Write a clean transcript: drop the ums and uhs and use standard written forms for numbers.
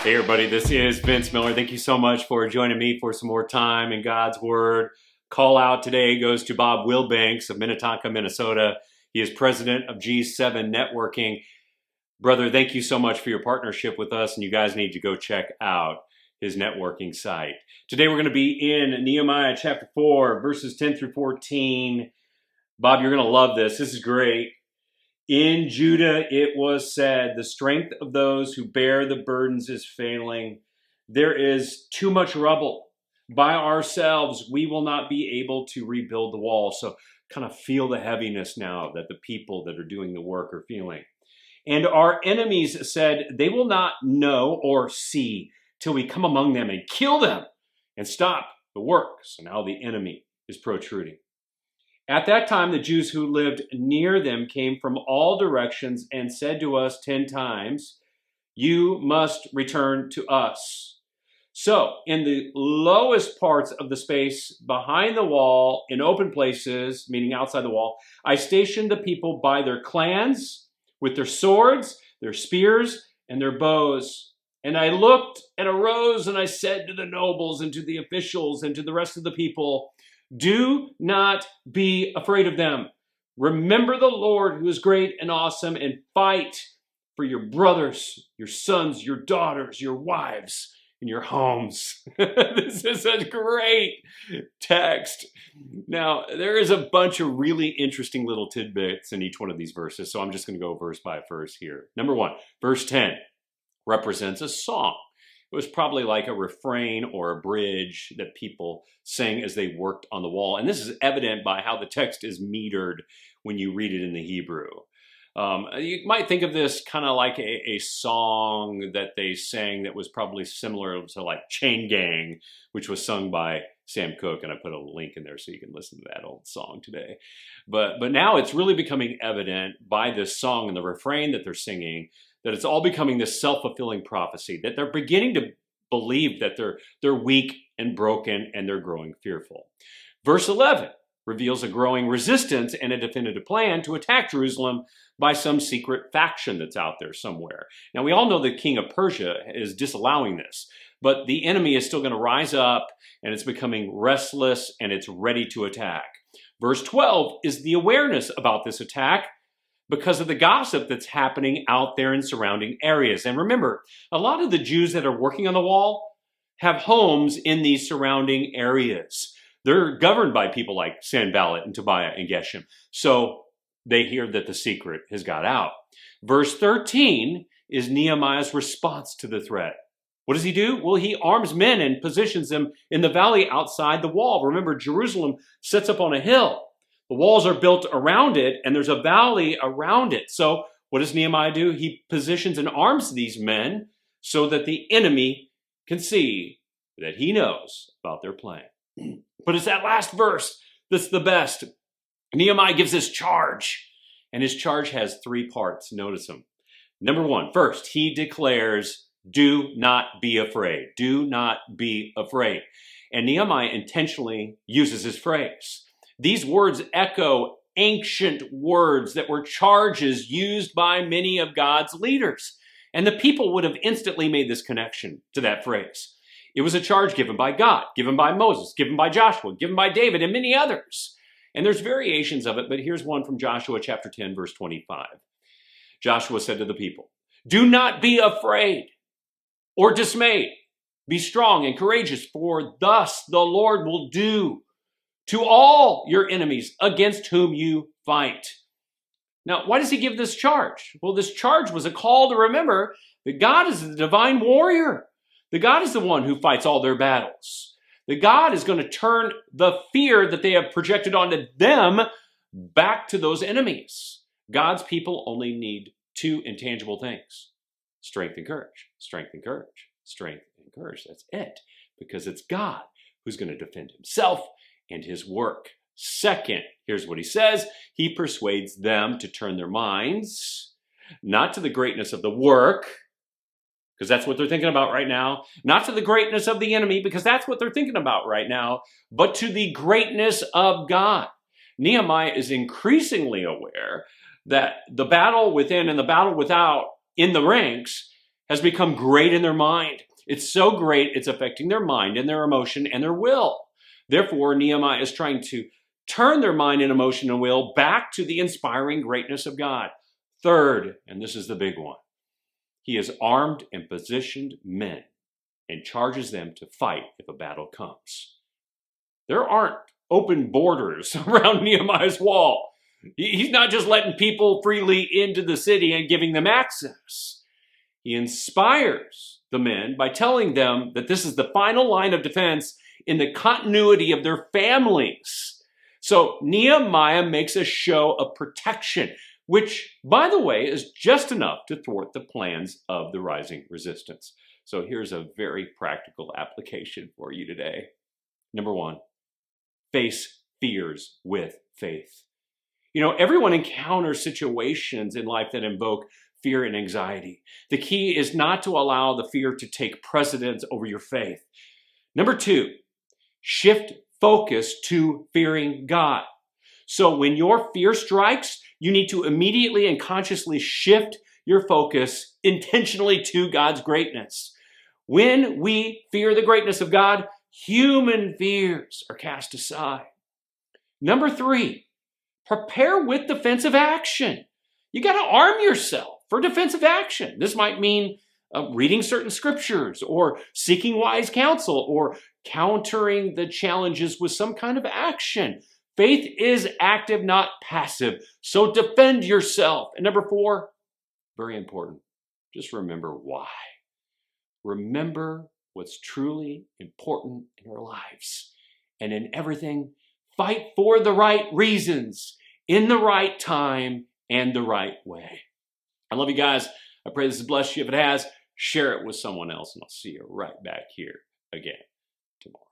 Hey everybody, this is Vince Miller. Thank you so much for joining me for some more time in God's Word. Call out today goes to Bob Wilbanks of Minnetonka, Minnesota. He is president of G7 Networking. Brother, thank you so much for your partnership with us, and you guys need to go check out his networking site. Today we're going to be in Nehemiah chapter 4, verses 10 through 14. Bob, you're going to love this. This is great. In Judah it was said, the strength of those who bear the burdens is failing. There is too much rubble. By ourselves, we will not be able to rebuild the wall. So kind of feel the heaviness now that the people that are doing the work are feeling. And our enemies said, they will not know or see till we come among them and kill them and stop the work. So now the enemy is protruding. At that time, the Jews who lived near them came from all directions and said to us 10 times, you must return to us. So in the lowest parts of the space behind the wall, in open places, meaning outside the wall, I stationed the people by their clans with their swords, their spears, and their bows. And I looked and arose and I said to the nobles and to the officials and to the rest of the people, do not be afraid of them. Remember the Lord who is great and awesome, and fight for your brothers, your sons, your daughters, your wives, and your homes. This is a great text. Now, there is a bunch of really interesting little tidbits in each one of these verses, so I'm just going to go verse by verse here. Number 1, verse 10 represents a song. It was probably like a refrain or a bridge that people sang as they worked on the wall. And this is evident by how the text is metered when you read it in the Hebrew. You might think of this kind of like a song that they sang that was probably similar to like Chain Gang, which was sung by Sam Cooke. And I put a link in there so you can listen to that old song today. But now it's really becoming evident by this song and the refrain that they're singing that it's all becoming this self-fulfilling prophecy, that they're beginning to believe that they're weak and broken and they're growing fearful. Verse 11 reveals a growing resistance and a definitive plan to attack Jerusalem by some secret faction that's out there somewhere. Now, we all know the king of Persia is disallowing this, but the enemy is still going to rise up and it's becoming restless and it's ready to attack. Verse 12 is the awareness about this attack because of the gossip that's happening out there in surrounding areas. And remember, a lot of the Jews that are working on the wall have homes in these surrounding areas. They're governed by people like Sanballat and Tobiah and Geshem. So they hear that the secret has got out. Verse 13 is Nehemiah's response to the threat. What does he do? Well, he arms men and positions them in the valley outside the wall. Remember, Jerusalem sits up on a hill. The walls are built around it, and there's a valley around it. So what does Nehemiah do? He positions and arms these men so that the enemy can see that he knows about their plan. But it's that last verse that's the best. Nehemiah gives this charge, and his charge has 3 parts. Notice them. Number 1, first, he declares, do not be afraid. Do not be afraid. And Nehemiah intentionally uses this phrase. These words echo ancient words that were charges used by many of God's leaders. And the people would have instantly made this connection to that phrase. It was a charge given by God, given by Moses, given by Joshua, given by David, and many others. And there's variations of it, but here's one from Joshua chapter 10, verse 25. Joshua said to the people, do not be afraid or dismayed. Be strong and courageous, for thus the Lord will do to all your enemies against whom you fight. Now, why does he give this charge? Well, this charge was a call to remember that God is the divine warrior. That God is the one who fights all their battles. That God is going to turn the fear that they have projected onto them back to those enemies. God's people only need 2 intangible things. Strength and courage. Strength and courage. Strength and courage. That's it. Because it's God who's going to defend himself and his work. Second, here's what he says. He persuades them to turn their minds, not to the greatness of the work, because that's what they're thinking about right now, not to the greatness of the enemy, because that's what they're thinking about right now, but to the greatness of God. Nehemiah is increasingly aware that the battle within and the battle without in the ranks has become great in their mind. It's so great, it's affecting their mind and their emotion and their will. Therefore, Nehemiah is trying to turn their mind and emotion and will back to the inspiring greatness of God. Third, and this is the big one, he has armed and positioned men and charges them to fight if a battle comes. There aren't open borders around Nehemiah's wall. He's not just letting people freely into the city and giving them access. He inspires the men by telling them that this is the final line of defense in the continuity of their families. So Nehemiah makes a show of protection, which, by the way, is just enough to thwart the plans of the rising resistance. So here's a very practical application for you today. Number one, face fears with faith. Everyone encounters situations in life that invoke fear and anxiety. The key is not to allow the fear to take precedence over your faith. Number two, shift focus to fearing God. So when your fear strikes, you need to immediately and consciously shift your focus intentionally to God's greatness. When we fear the greatness of God, human fears are cast aside. Number three, prepare with defensive action. You got to arm yourself for defensive action. This might mean reading certain scriptures or seeking wise counsel or countering the challenges with some kind of action. Faith is active, not passive. So defend yourself. And number four, very important, just remember why. Remember what's truly important in our lives. And in everything, fight for the right reasons, in the right time, and the right way. I love you guys. I pray this has blessed you. If it has, share it with someone else, and I'll see you right back here again tomorrow.